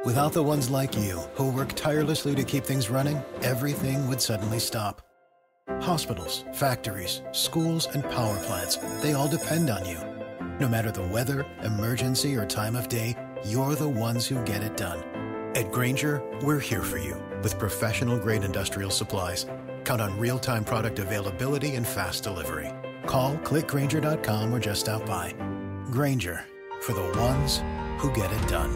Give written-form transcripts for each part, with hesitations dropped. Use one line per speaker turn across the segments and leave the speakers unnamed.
Without the ones like you, who work tirelessly to keep things running, everything would suddenly stop. Hospitals, factories, schools, and power plants, they all depend on you. No matter the weather, emergency, or time of day, you're the ones who get it done. At Grainger, we're here for you with professional-grade industrial supplies. Count on real-time product availability and fast delivery. Call, click Grainger.com, or just stop by. Grainger, for the ones who get it done.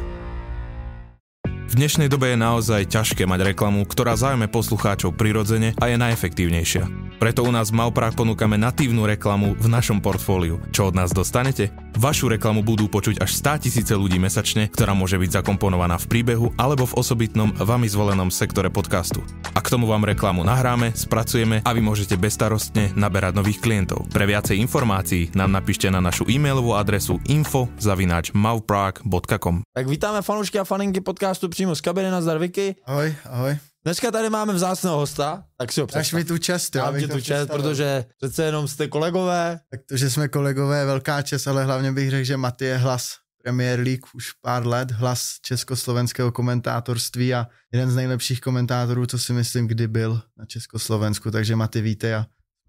V dnešnej dobe je naozaj ťažké mať reklamu, ktorá zaujme poslucháčov prirodzene a je najefektívnejšia. Preto u nás v Mauprák ponúkame natívnu reklamu v našom portfóliu. Čo od nás dostanete? Vašu reklamu budú počuť až 100 000 ľudí mesačne, ktorá môže byť zakomponovaná v príbehu alebo v osobitnom vami zvolenom sektore podcastu. A k tomu vám reklamu nahráme, spracujeme a vy môžete bezstarostne naberať nových klientov. Pre viacej informácií nám napíšte na našu e-mailovú adresu info@mauprák.com.
Tak vítáme fanoušky a faninky podcastu přímo z kabiny. Nazdar, Vicky.
Ahoj, ahoj.
Dneska tady máme vzácného hosta, tak si ho představ.
Až mi tu čest, jo.
Dám ti tu čest, protože přece jenom jste kolegové.
Tak to, že jsme kolegové, velká čest, ale hlavně bych řekl, že Maty je hlas Premier League už pár let, hlas československého komentátorství a jeden z nejlepších komentátorů, co si myslím, kdy byl na Československu, takže Maty, vítej a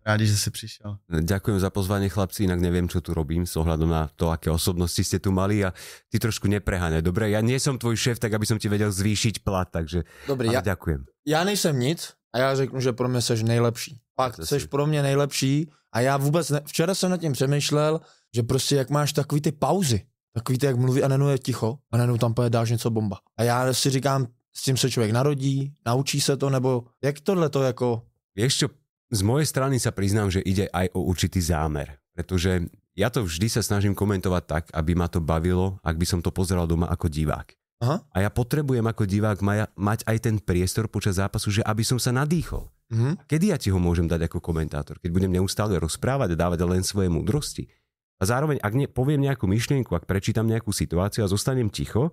rádi, že si prišiel.
Ďakujem za pozvanie, chlapci, inak neviem, čo tu robím s ohľadom na to, aké osobnosti ste tu mali a ty trošku nepreháňaj. Dobre, ja nie som tvoj šéf, tak aby som ti vedel zvýšiť plat, takže
dobrý,
ďakujem.
Já nejsem nic a já řeknu, že pro mě seš nejlepší. Fakt, seš pro mě nejlepší a já vůbec včera jsem nad tím přemýšlel, že prostě jak máš takový ty pauzy, takový ty, jak mluví a najednou je ticho a najednou tam dáš něco bomba. A já si říkám, s tím se člověk narodí, naučí se to, nebo jak tohle to jako...
Vieš čo, z mojej strany sa priznám, že ide aj o určitý zámer, pretože ja to vždy sa snažím komentovať tak, aby ma to bavilo, ak by som to pozeral doma ako divák.
Aha.
A ja potrebujem ako divák mať aj ten priestor počas zápasu, že aby som sa nadýchol. Kedy ja ti ho môžem dať ako komentátor? Keď budem neustále rozprávať a dávať len svoje múdrosti? A zároveň, ak poviem nejakú myšlienku, ak prečítam nejakú situáciu a zostanem ticho,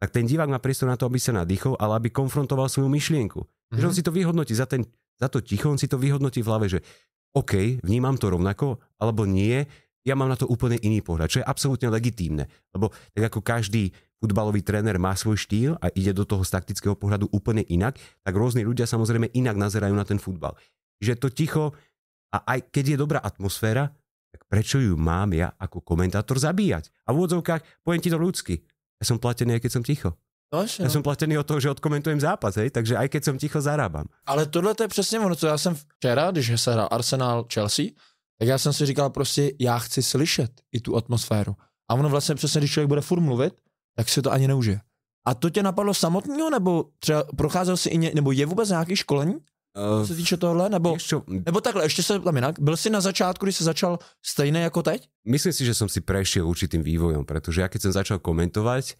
tak ten divák má priestor na to, aby sa nadýchol, ale aby konfrontoval svoju myšlienku. Že on si to vyhodnotí za to ticho, on si to vyhodnotí v hlave, že OK, vnímam to rovnako, alebo nie, ja mám na to úplne iný pohľad, čo je absolútne legitímne. Lebo tak ako každý futbalový tréner má svoj štýl a ide do toho z taktického pohľadu úplne inak, tak rôzni ľudia samozrejme inak nazerajú na ten futbal. Že to ticho, a aj keď je dobrá atmosféra, tak prečo ju mám ja ako komentátor zabíjať? A v úvodzovkách poviem ti to ľudsky. Ja som platený, aj keď som ticho. Ja som platený od toho, že odkomentujem zápas, hej? Takže aj keď som ticho, zarábam.
Ale tohle to je přesně ono, co já jsem včera, když se hrál Arsenal Chelsea, tak já jsem si říkal prostě, já chci slyšet i tu atmosféru. A ono vlastně přesně, když člověk bude furt mluvit, tak si to ani neužije. A to tě napadlo samotného, nebo třeba procházel si nebo je vůbec nějaký školení? Co se týče tohle, nebo takhle, ještě se tam jinak. Byl si na začátku, když se začal stejné jako teď?
Myslím si, že som si prešiel určitým vývojom, pretože ja keď som začal komentovať,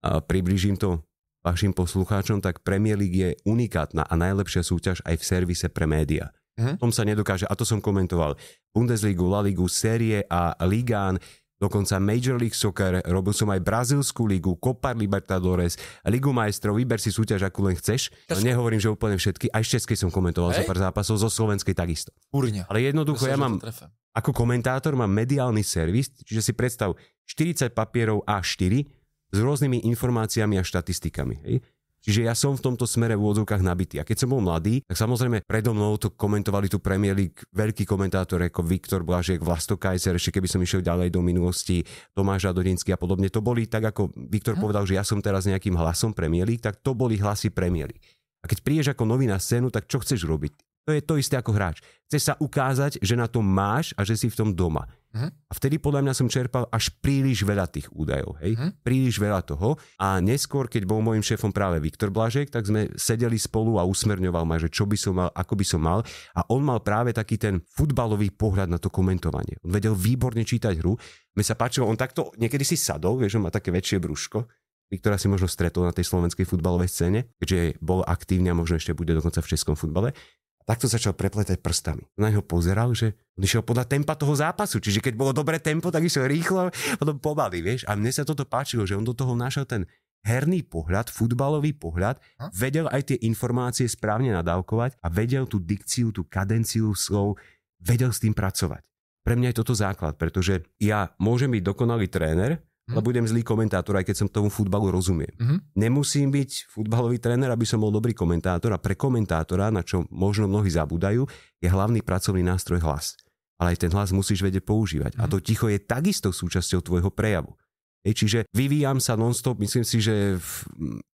a priblížim to vašim poslucháčom, tak Premier League je unikátna a najlepšia súťaž aj v servise pre média. Tom sa nedokáže, a to som komentoval Bundesligu, La Ligu, Série A, Ligán, dokonca Major League Soccer, robil som aj Brazílsku ligu, Copa Libertadores, Ligu majstrov, vyber si súťaž, akú len chceš. Nehovorím, že úplne všetky, aj z českej som komentoval za pár zápasov, zo slovenskej takisto.
Kurňa.
Ale jednoducho ja mám, ako komentátor mám mediálny servis, čiže si predstav 40 papierov A4 s rôznymi informáciami a štatistikami. Hej? Čiže ja som v tomto smere v úvodzovkách nabitý. A keď som bol mladý, tak samozrejme predo mnou to komentovali tu Premier League veľkí komentátori ako Viktor Blažiek, Vlasto Kajser, ešte keby som išiel ďalej do minulosti, Tomáš Radodinský a podobne. To boli tak, ako Viktor povedal, že ja som teraz nejakým hlasom Premier League, tak to boli hlasy Premier League. A keď prídeš ako nový na scénu, tak čo chceš robiť? To je to isté ako hráč. Chceš sa ukázať, že na tom máš a že si v tom doma. A vtedy podľa mňa som čerpal až príliš veľa tých údajov. Hej? Príliš veľa toho. A neskôr, keď bol môjim šéfom práve Viktor Blažek, tak sme sedeli spolu a usmerňoval ma, že čo by som mal, ako by som mal. A on mal práve taký ten futbalový pohľad na to komentovanie. On vedel výborne čítať hru. Mne sa páčilo, on takto niekedy si sadol, vieš, on má také väčšie brúško. Viktora si možno stretol na tej slovenskej futbalovej scéne, keďže bol aktívny a možno ešte bude dokonca v českom futbale. Takto začal prepletať prstami. Na neho pozeral, že on išiel podľa tempa toho zápasu. Čiže keď bolo dobré tempo, tak išiel rýchlo, potom pomaly, vieš. A mne sa toto páčilo, že on do toho našiel ten herný pohľad, futbalový pohľad, vedel aj tie informácie správne nadávkovať a vedel tú dikciu, tú kadenciu slov, vedel s tým pracovať. Pre mňa je toto základ, pretože ja môžem byť dokonalý tréner, ale budem zlý komentátor, aj keď som tomu futbalu rozumiem. Nemusím byť futbalový tréner, aby som bol dobrý komentátor a pre komentátora, na čo možno mnohí zabúdajú, je hlavný pracovný nástroj hlas. Ale aj ten hlas musíš vedieť používať. A to ticho je takisto súčasťou tvojho prejavu. Čiže vyvíjam sa non-stop, myslím si, že v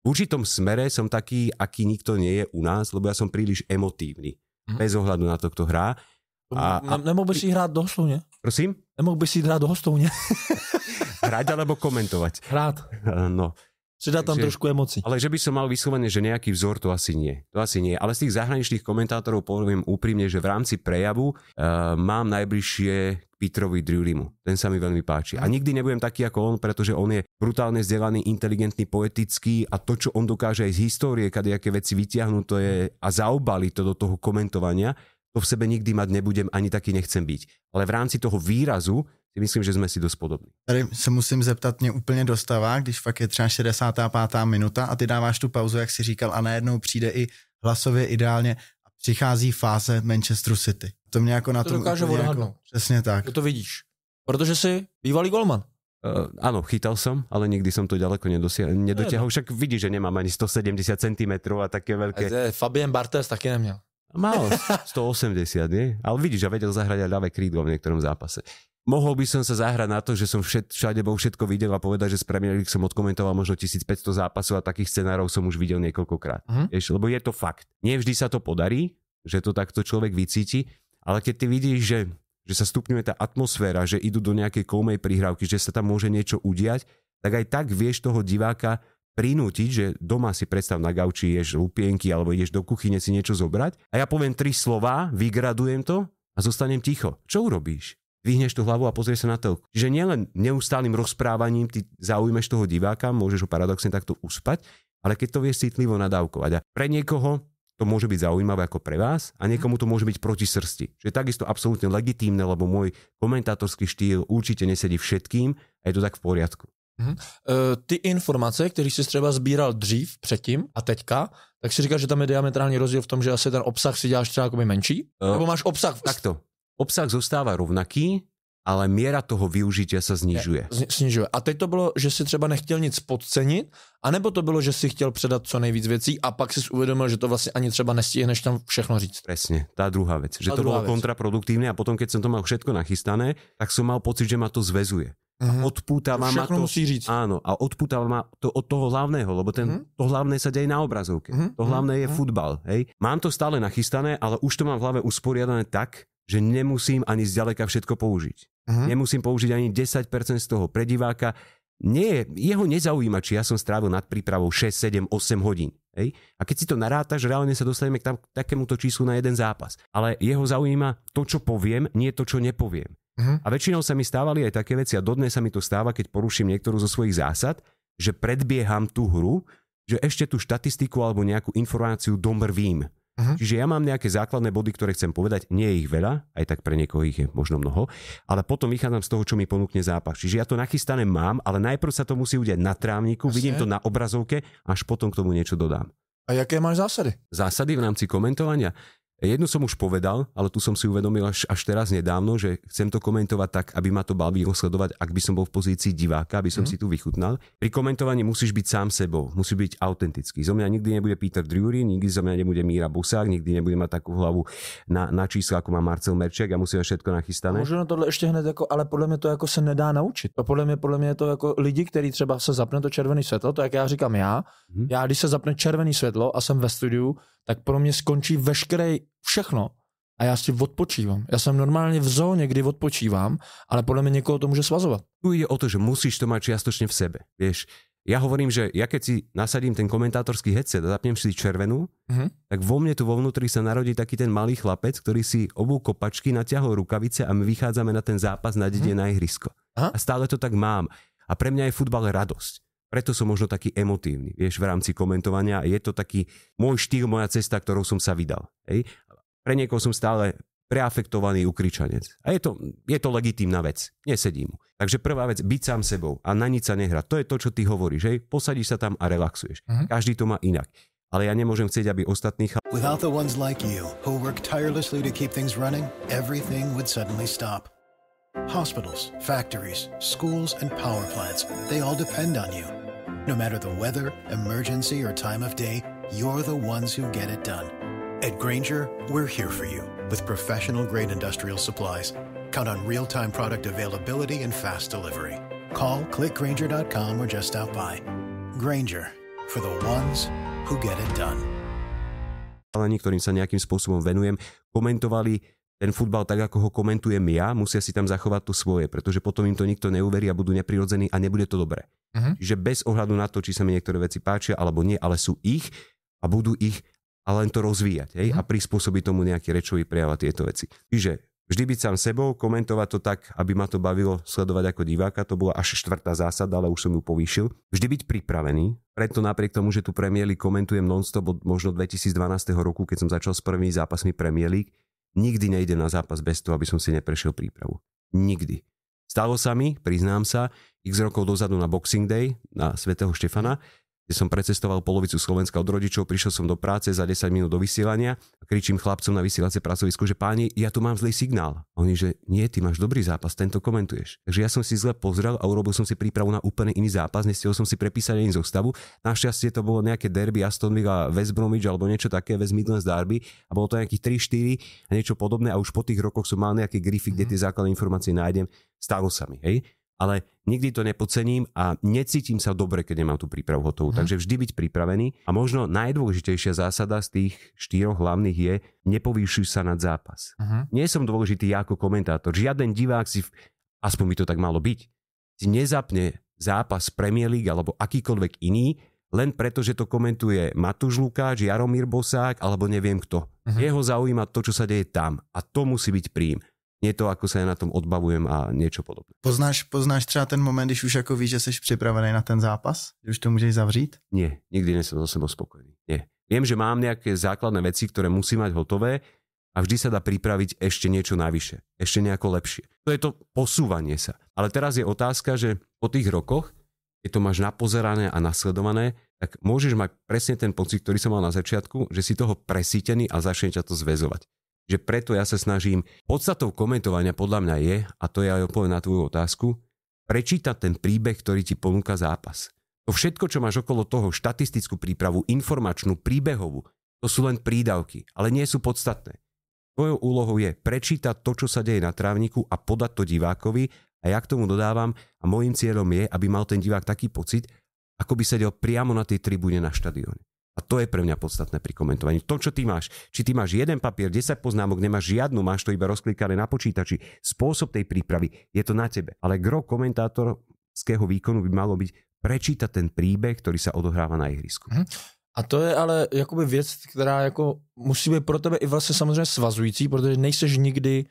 určitom smere som taký, aký nikto nie je u nás, lebo ja som príliš emotívny. Bez ohľadu na to, kto hrá.
Nemohl by si hrát do hostovne?
Prosím?
Nemohl by si hrát do hostovne?
Hrať alebo komentovať?
Hrát.
No.
Přidá tam trošku emocí.
Ale že by som mal vyslovene, že nejaký vzor, to asi nie. Ale z tých zahraničných komentátorov poviem úprimne, že v rámci prejavu mám najbližšie k Petrovi Drurymu. Ten sa mi veľmi páči. A nikdy nebudem taký ako on, pretože on je brutálne vzdelaný, inteligentný, poetický a to, čo on dokáže aj z histórie, kadejaké veci vytiahnuť, to je a zaobaliť to do toho komentovania, to v sebe nikdy mať nebudem, ani taký nechcem byť. Ale v rámci toho výrazu si myslím, že jsme si dost podobní.
Tady se musím zeptat, mě úplně dostává, když fakt je třeba 65. minuta a ty dáváš tu pauzu, jak si říkal, a najednou přijde i hlasově ideálně a přichází fáze Manchesteru City. To mě jako na tom...
To dokáže odhadnout.
Jako, přesně tak.
To vidíš. Protože jsi bývalý golman.
Áno, chytal som, ale nikdy som to ďaleko nedotiahol. Však vidíš, že nemám ani 170 cm a také veľké...
Fabien Barthez taky neměl.
Mal 180, nie? Ale vidíš, že vedel zahrať aj ľavé krídlo v niektorom zápase. Mohol by som sa zahrať na to, že som všade bol všetko videl a povedať, že z Premier League som odkomentoval možno 1500 zápasov a takých scenárov som už videl niekoľkokrát. Lebo je to fakt. Nie vždy sa to podarí, že to takto človek vycíti, ale keď ty vidíš, že sa stupňuje tá atmosféra, že idú do nejakej koumej prihrávky, že sa tam môže niečo udiať, tak aj tak vieš toho diváka prinútiť, že doma si predstav na gauči ješ lupienky alebo ideš do kuchyne si niečo zobrať a ja poviem 3 slová, vygradujem to a zostanem ticho. Čo urobíš? Vyhneš tú hlavu a pozrieš sa na telku. Čiže nielen neustálým rozprávaním ty zaujmeš toho diváka, môžeš ho paradoxne takto uspať, ale keď to vieš citlivo nadávkovať. A pre niekoho to môže byť zaujímavé ako pre vás a niekomu to môže byť proti srsti. Čiže takisto absolútne legitímne, lebo môj komentátorský štýl určite nesedí všetkým a je to tak v poriadku.
Ty informace, které jsi třeba sbíral dřív, předtím a teďka, tak si říkáš, že tam je diametrální rozdíl v tom, že asi ten obsah si děláš třeba jakoby menší? Nebo máš obsah?
Takto. Obsah zostáva rovnaký, ale miera toho využitia sa znižuje.
Snižuje. A teď to bylo, že si třeba nechtěl nic podcenit, anebo to bylo, že si chtěl předat co nejvíc věcí a pak si uvědomil, že to vlastně ani třeba nestihneš tam všechno říct.
Presne, tá druhá vec. Že to bolo kontraproduktívne a potom, keď som to mal všetko nachystané, tak som mal pocit, že ma to zväzuje. Odpútava ma to,
musí říct.
Áno, a odpútava ma to od toho hlavného, lebo to hlavné sa deje na obrazovke. To hlavné je futbal. Hej. Mám to stále nachystané, ale už to mám v hlave usporiadané tak, že nemusím ani zďaleka všetko použiť. Nemusím použiť ani 10% z toho pre diváka. Jeho nezaujíma, či ja som strávil nad prípravou 6, 7, 8 hodín. Hej? A keď si to narátaš, reálne sa dostaneme k takémuto číslu na jeden zápas. Ale jeho zaujíma to, čo poviem, nie to, čo nepoviem. A väčšinou sa mi stávali aj také veci a dodnes sa mi to stáva, keď poruším niektorú zo svojich zásad, že predbieham tú hru, že ešte tú štatistiku alebo nejakú informáciu domrvím. Čiže ja mám nejaké základné body, ktoré chcem povedať, nie je ich veľa, aj tak pre niekoho ich je možno mnoho, ale potom vychádzam z toho, čo mi ponúkne zápas. Čiže ja to nachystané mám, ale najprv sa to musí udiať na trávniku, vidím to na obrazovke, až potom k tomu niečo dodám.
A jaké máš zásady?
Zásady v rámci komentovania? Jednu som už povedal, ale tu som si uvedomil až teraz nedávno, že chcem to komentovať tak, aby ma to bavilo sledovať, ak by som bol v pozícii diváka, aby som si tu vychutnal. Pri komentovaní musíš byť sám sebou, musí byť autentický. Zo mňa nikdy nebude Peter Drury, nikdy zo mňa nebude Míra Bosák, nikdy nebude mať takú hlavu na čísla, ako má Marcel Merček a musíme všetko nachystané.
Možná tohle ještě hned jako, ale podle mě to jako se nedá naučit. To podle mě je to jako lidi, kteří třeba se zapne to červené světlo, to jak já říkám já když se zapne červené světlo a jsem ve studiu, tak pro mě skončí veškeré všechno a já si odpočívám. Já jsem normálně v zóně, kdy odpočívám, ale podle mě někoho to může svazovat.
Tu ide o to, že musíš to mať čiastočne v sebe. Vieš, ja hovorím, že ja keď si nasadím ten komentátorský headset a zapnem si červenú, tak vo mne tu vo vnútri sa narodí taký ten malý chlapec, ktorý si obul kopačky, natiahol rukavice a my vychádzame na ten zápas na dedine na ihrisko. A stále to tak mám. A pre mňa je futbal radosť. Preto som možno taký emotívny, vieš, v rámci komentovania. Je to taký môj štýl, moja cesta, ktorou som sa vydal. Hej? Pre niekoho som stále preafektovaný ukričanec. A je to legitímna vec. Nesedí mu. Takže prvá vec, byť sám sebou a na nič sa nehrať. To je to, čo ty hovoríš. Hej? Posadíš sa tam a relaxuješ. Každý to má inak. Ale ja nemôžem chcieť, aby ostatní...
Without the ones like you, who work tirelessly to keep things running, everything would suddenly stop. Hospitals, factories, schools, and power plants, they all depend on you. No matter the weather, emergency, or time of day, you're the ones who get it done. At Grainger, we're here for you with professional-grade industrial supplies. Count on real-time product availability and fast delivery. Call, click Grainger.com, or just stop by. Grainger, for the ones who get it done.
Ktorým sa nejakým spôsobom venujem, komentovali ten futbal tak, ako ho komentujem ja, musia si tam zachovať to svoje, pretože potom im to nikto neuverí a budú neprirodzení a nebude to dobré. Čiže bez ohľadu na to, či sa mi niektoré veci páčia alebo nie, ale sú ich a budú ich a len to rozvíjať, hej, a prispôsobiť tomu nejaký rečový prejav a tieto veci. Čiže vždy byť sám sebou, komentovať to tak, aby ma to bavilo sledovať ako diváka, to bola až 4. zásada, ale už som ju povýšil. Vždy byť pripravený, preto napriek tomu, že tu Premier League komentujem non-stop od možno 2012 roku, keď som začal s prvými zápasmi Premier League, nikdy nejdem na zápas bez toho, aby som si neprešiel prípravu. Nikdy. Stalo sa mi, priznám sa, x rokov dozadu na Boxing Day, na svätého Štefana, kde som precestoval polovicu Slovenska od rodičov, prišiel som do práce za 10 minút do vysielania a kričím chlapcom na vysielacie pracovisko, že páni, ja tu mám zlý signál. A oni, že nie, ty máš dobrý zápas, tento komentuješ. Takže ja som si zle pozrel a urobil som si prípravu na úplne iný zápas, nestihol som si prepísať ani zostavu. Našťastie to bolo nejaké derby Aston Villa, West Bromwich alebo niečo také, West Midlands derby a bolo to nejakých 3-4 a niečo podobné a už po tých rokoch som mal nejaké grify, kde tie základné informácie nájdem. Stalo sa mi, hej? Ale nikdy to nepodcením a necítim sa dobre, keď nemám tú prípravu hotovú. Takže vždy byť pripravený a možno najdôležitejšia zásada z tých 4 hlavných je nepovýšuj sa nad zápas. Nie som dôležitý ja ako komentátor. Žiaden divák si, aspoň by to tak malo byť, si nezapne zápas Premier League alebo akýkoľvek iný, len preto, že to komentuje Matúš Lukáč, Jaromír Bosák alebo neviem kto. Jeho zaujíma to, čo sa deje tam a to musí byť príjm. Nie to, ako sa ja na tom odbavujem a niečo podobné.
Poznáš třeba ten moment, když už jako víš, že jsi připravený na ten zápas? Že už to můžeš zavřít?
Nie, nikdy nesom so sebou spokojný. Nie. Viem, že mám nejaké základné veci, ktoré musím mať hotové a vždy sa dá pripraviť ešte niečo navyše. Ešte nejako lepšie. To je to posúvanie sa. Ale teraz je otázka, že po tých rokoch, keď to máš napozerané a nasledované, tak môžeš mať presne ten pocit, ktorý som mal na začiatku, že si toho presítený a začne ťa to zväzovať. Že preto ja sa snažím, podstatou komentovania podľa mňa je, a to je aj odpoveď na tvoju otázku, prečítať ten príbeh, ktorý ti ponúka zápas. To všetko, čo máš okolo toho, štatistickú prípravu, informačnú, príbehovú, to sú len prídavky, ale nie sú podstatné. Tvojou úlohou je prečítať to, čo sa deje na trávniku a podať to divákovi a ja k tomu dodávam a môjim cieľom je, aby mal ten divák taký pocit, ako by sedel priamo na tej tribúne na štadióne. A to je pre mňa podstatné pri komentovaní. To, čo ty máš, či ty máš jeden papier, 10 poznámok, nemáš žiadnu, máš to iba rozklikané na počítači, spôsob tej prípravy, je to na tebe. Ale gro komentátorského výkonu by malo byť prečítať ten príbeh, ktorý sa odohráva na ihrisku.
A to je ale jakoby věc, která jako musí být pro tebe i vlastně samozřejmě svazující, protože nejseš nikdy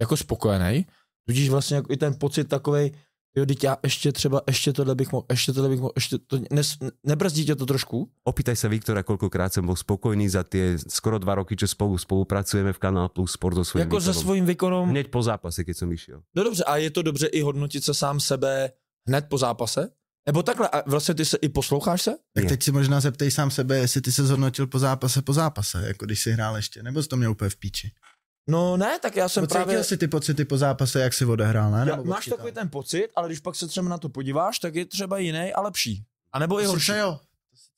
jako spokojený. Tudíž vlastně jako i ten pocit takovej, jo, teď já ještě tohle bych mohl, nebrzdí tě to trošku?
Opýtaj sa Viktora, koľkokrát som bol spokojný za tie skoro 2 roky, čo spolupracujeme v Kanál Plus Sport so svojím
výkonom. Jako se svojím výkonom?
Hneď po zápase, keď som išiel.
No dobře, a je to dobře i hodnotit se sám sebe hned po zápase? Nebo takhle, a vlastně ty se i posloucháš se?
Tak teď si možná zeptej sám sebe, jestli ty se zhodnotil po zápase, jako když si hrál ještě, nebo jsi to měl úplně v píči?
No ne, tak já jsem právě...
si ty pocity po zápase, jak si odehrál, ne?
Máš takový ten pocit, ale když pak se třeba na to podíváš, tak je třeba jiný a lepší. A nebo i horší.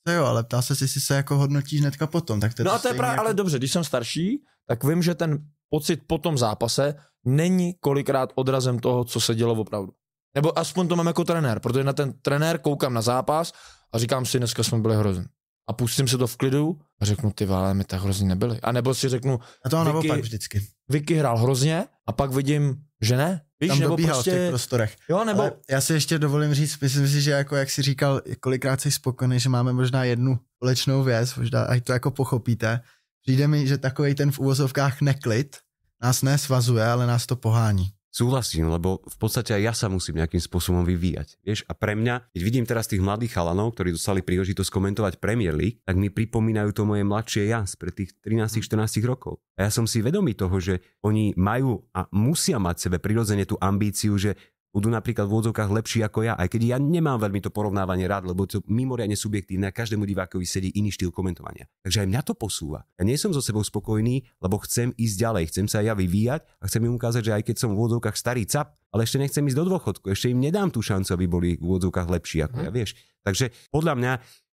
Jo, ale ptá se, jestli se jako hodnotíš hnedka potom. Tak
no a to je právě, ale dobře, když jsem starší, tak vím, že ten pocit po tom zápase není kolikrát odrazem toho, co se dělo opravdu. Nebo aspoň to mám jako trenér, protože na ten trenér koukám na zápas a říkám si, dneska jsme byli hrozný. A pustím se to v klidu a řeknu, ty ale my tak hrozně nebyli. A nebo si řeknu,
a to naopak vždycky.
Vicky hrál hrozně a pak vidím, že ne. Víš,
tam
nebo
dobíhal prostě... v těch prostorech.
Jo, nebo...
Ale já si ještě dovolím říct, myslím si, že jako jak si říkal, kolikrát jsi spokojený, že máme možná jednu společnou věc, možná aj to jako pochopíte. Přijde mi, že takovej ten v úvozovkách neklid nás nesvazuje, ale nás to pohání.
Súhlasím, lebo v podstate aj ja sa musím nejakým spôsobom vyvíjať. Vieš? A pre mňa, keď vidím teraz tých mladých chalanov, ktorí dostali príležitosť komentovať Premier League, tak mi pripomínajú to moje mladšie ja spred tých 13-14 rokov. A ja som si vedomý toho, že oni majú a musia mať sebe prirodzene tú ambíciu, že budú napríklad v úvodzovkách lepší ako ja, aj keď ja nemám veľmi to porovnávanie rád, lebo to mimoriadne subjektívne a každému divákovi sedí iný štýl komentovania. Takže aj mňa to posúva. Ja nie som so sebou spokojný, lebo chcem ísť ďalej, chcem sa ja vyvíjať a chcem im ukázať, že aj keď som v úvodzovkách starý cap, ale ešte nechcem ísť do dôchodku, ešte im nedám tú šancu, aby boli v úvodzovkách lepší ako ja, vieš. Takže podľa mňa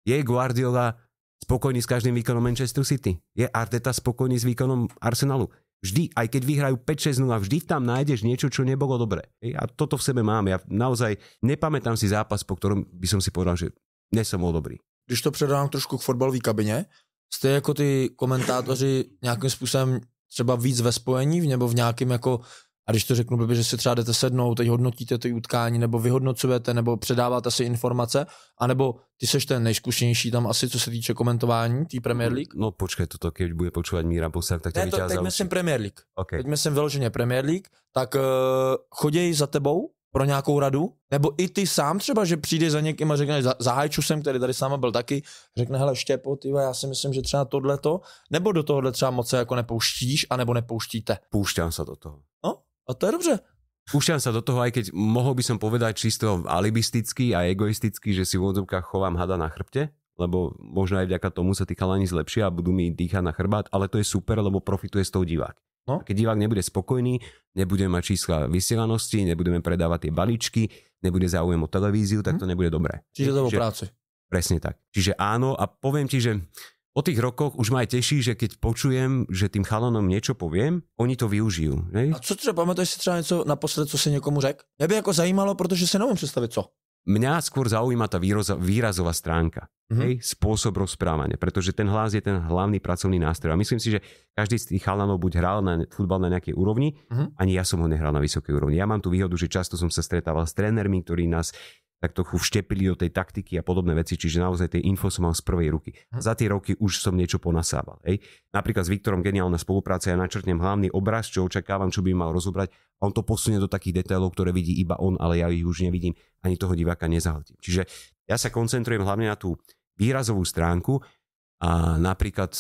je Guardiola spokojný s každým výkonom Manchester City. Je Arteta spokojný s výkonom Arsenalu. Vždy, aj keď vyhrajú 5-6-0, vždy tam nájdeš niečo, čo nebolo dobré. A toto v sebe mám. Ja naozaj nepamätám si zápas, po ktorom by som si povedal, že nesom bol dobrý.
Když to předám trošku k fotbalové kabině, jste jako ty komentátoři nějakým způsobem třeba víc ve spojení, nebo v nějakým jako, a když to řeknu blbě, že si třeba jdete sednout, teď hodnotíte ty utkání, nebo vyhodnocujete, nebo předáváte si informace, anebo ty seš ten nejzkušenější tam asi, co se týče komentování té Premier League?
No počkej, toto keď bude počúvať Míra Bosák, tak
ne, to, teď myslím Premier League.
Okay.
Teď myslím vyloženě Premier League, tak choděj za tebou pro nějakou radu, nebo i ty sám třeba, že přijdeš za někým a řekneš, za Hajčusem, který tady sám byl taky, řekne, hele Štěpo, tyva, já si myslím, že třeba tohleto, nebo do tohohle třeba moc se jako nepouštíš, anebo nepouštíte?
Púšťam sa do toho.
No, a to je dobře.
Púšťam sa do toho, aj keď mohol by som povedať čisto alibisticky a egoisticky, že si v úvodzovkách chovám hada na chrbte, lebo možno aj vďaka tomu sa tí chalani zlepšia a budú mi dýchať na chrbát, ale to je super, lebo profituje z toho divák. No? A keď divák nebude spokojný, nebudeme mať čísla vysielanosti, nebudeme predávať tie balíčky, nebude záujem o televíziu, tak to nebude dobré.
Čiže to o práci.
Presne tak. Čiže áno, a poviem ti, že po tých rokoch už ma aj teší, že keď počujem, že tým chalanom niečo poviem, oni to využijú. Ne?
A co třeba, pamätáš si třeba něco naposled, co si někomu řekl? Mě by jako zajímalo, protože si nevím představit co.
Mňa skôr zaujíma tá výrazová stránka, hej? Spôsob rozprávania, pretože ten hlas je ten hlavný pracovný nástroj. A myslím si, že každý z tých chalanov buď hral na futbal na nejakej úrovni, ani ja som ho nehral na vysokej úrovni. Ja mám tú výhodu, že často som sa stretával s trénermi, ktorí nás tak trochu vštepili do tej taktiky a podobné veci, čiže naozaj tie info som mal z prvej ruky. Za tie roky už som niečo ponasával. Hej. Napríklad s Viktorom geniálna spolupráca, ja načrtnem hlavný obraz, čo očakávam, čo by mal rozobrať a on to posunie do takých detailov, ktoré vidí iba on, ale ja ich už nevidím, ani toho diváka nezahltím. Čiže ja sa koncentrujem hlavne na tú výrazovú stránku a napríklad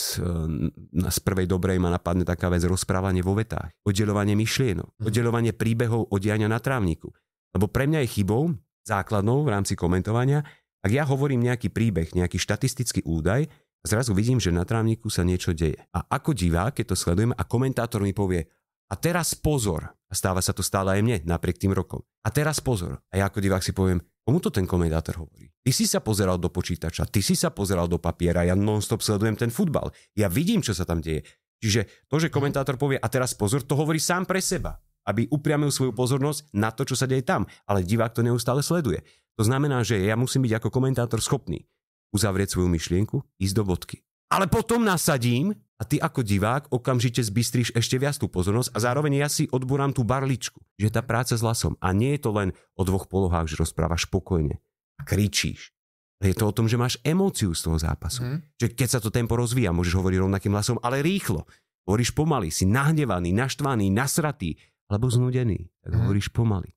z prvej dobrej ma napadne taká vec rozprávanie vo vetách, oddeľovanie myšlienok, oddeľovanie príbehov od diania na trávniku. Lebo pre mňa je chybou základnou v rámci komentovania, ak ja hovorím nejaký príbeh, nejaký štatistický údaj, zrazu vidím, že na trávniku sa niečo deje. A ako divák, keď to sledujem a komentátor mi povie, a teraz pozor, a stáva sa to stále aj mne, napriek tým rokom, a teraz pozor, a ja ako divák si poviem, komu to ten komentátor hovorí? Ty si sa pozeral do počítača, ty si sa pozeral do papiera, ja non-stop sledujem ten futbal, ja vidím, čo sa tam deje. Čiže to, že komentátor povie, a teraz pozor, to hovorí sám pre seba, aby upriamil svoju pozornosť na to, čo sa deje tam. Ale divák to neustále sleduje. To znamená, že ja musím byť ako komentátor schopný uzavrieť svoju myšlienku, ísť do bodky. Ale potom nasadím a ty ako divák okamžite zbystríš ešte viac tú pozornosť a zároveň ja si odborám tú barličku. Že tá práca s hlasom. A nie je to len o dvoch polohách, že rozprávaš spokojne a kričíš. Je to o tom, že máš emóciu z toho zápasu. Že keď sa to tempo rozvíja, môžeš hovoriť rovnakým hlasom, ale rýchlo. Hovoríš pomaly, si nahnevaný, naštvaný, nasratý, alebo znudený, tak hovoríš pomaly.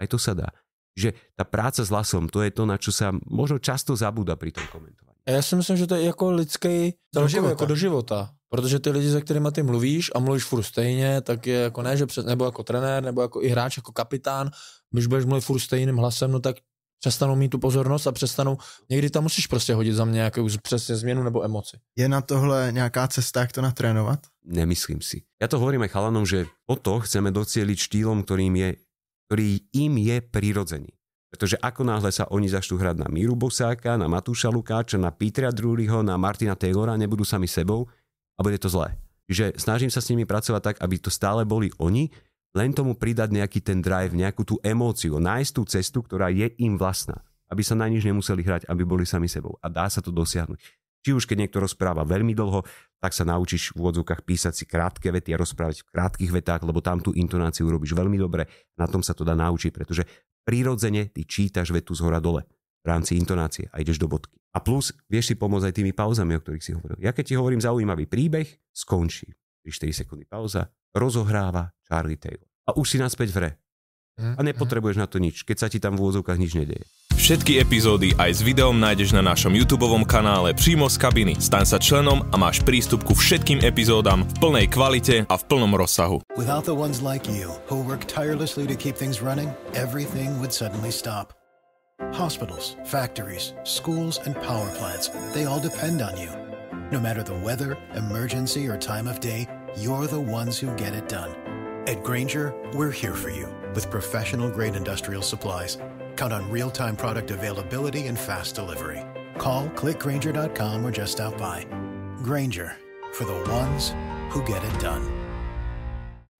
Aj to sa dá. Že tá práca s hlasom, to je to, na čo sa možno často zabúda pri tom komentovaní.
Já si myslím, že to je jako lidský celkově jako do života. Protože ty lidi, se kterými ty mluvíš a mluvíš furt stejně, tak je jako ne, že nebo jako trenér, nebo jako i hráč, jako kapitán, když budeš mluvit furt stejným hlasem, no tak přestanou mít tu pozornost a přestanou, někdy tam musíš prostě hodit za mě nějakou přesně změnu nebo emoci.
Je na tohle nějaká cesta, jak to natrénovat?
Nemyslím si. Ja to hovorím aj chalanom, že o to chceme docieliť štýlom, ktorý im je prirodzený. Pretože ako náhle sa oni začnú hrať na Míru Bosáka, na Matúša Lukáča, na Petera Druryho, na Martina Taylora, nebudú sami sebou a bude to zlé. Čiže snažím sa s nimi pracovať tak, aby to stále boli oni, len tomu pridať nejaký ten drive, nejakú tú emóciu, nájsť tú cestu, ktorá je im vlastná. Aby sa na nič nemuseli hrať, aby boli sami sebou. A dá sa to dosiahnuť. Či už keď niekto rozpráva veľmi dlho, tak sa naučíš v úvodzovkách písať si krátke vety a rozprávať v krátkych vetách, lebo tam tú intonáciu robíš veľmi dobre. Na tom sa to dá naučiť, pretože prirodzene ty čítaš vetu zhora dole v rámci intonácie a ideš do bodky. A plus vieš si pomôcť aj tými pauzami, o ktorých si hovoril. Ja keď ti hovorím zaujímavý príbeh, skončí. 4 sekundy pauza, rozohráva Charlie Taylor. A už si naspäť v hre. A nepotrebuješ na to nič, keď sa ti tam v úvodzovkách nič nedeje.
Všetky epizódy aj s videom nájdeš na našom YouTubeovom kanále Přímo z kabiny. Staň sa členom a máš prístup ku všetkým epizódam v plnej kvalite a v plnom rozsahu.
Without the ones like you, who work tirelessly to keep things running, everything would suddenly stop. Hospitals, factories, schools, and power plants, they all depend on you. No matter the weather, emergency, or time of day, you're the ones who get it done. At Grainger, we're here for you with professional-grade industrial supplies. Count on real-time product availability and fast delivery. Call, click Grainger.com, or just stop by. Grainger, for the ones who get it done.